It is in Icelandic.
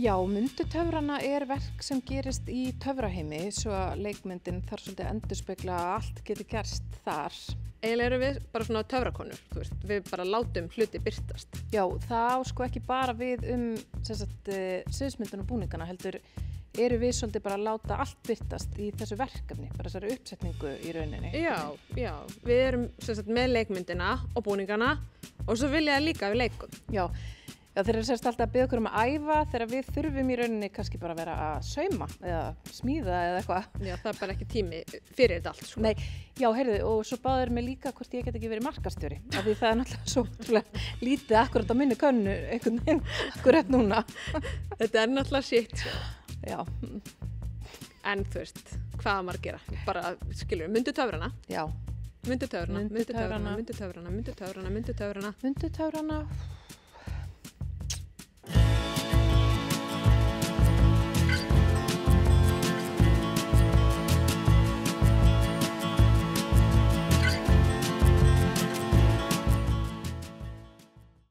Já, Mundu töfrana verk sem gerist í töfraheimi svo að leikmyndin þarf svolítið að endurspegla að allt geti gerst þar. Eiginlega erum við bara svona töfrakonur, þú veist, við bara látum hluti birtast. Já, það á sko ekki bara við sviðsmyndun og búningana, heldur við svolítið bara að láta allt birtast í þessu verkefni, bara þessari uppsetningu í rauninni. Já, við erum með leikmyndina og búningana og svo vilja það líka við leikum. Já, þeir eru alltaf að biðja okkur um að æfa þegar við þurfum í rauninni kannski bara að vera að sauma eða smíða eða eitthvað. Já, það er bara ekki tími fyrir þetta allt, sko. Nei, já, heyrðu, og svo báður mig líka hvort ég get ekki verið markastjóri, af því það er náttúrulega svo ótrúlega lítið akkurat á minni könnu einhvern veginn akkurat núna. Þetta er náttúrulega shit, sko. Já. En þú veist, hvað á maður að gera? Bara, skilur við, Mundu töfrana. Já. Mundu töfrana.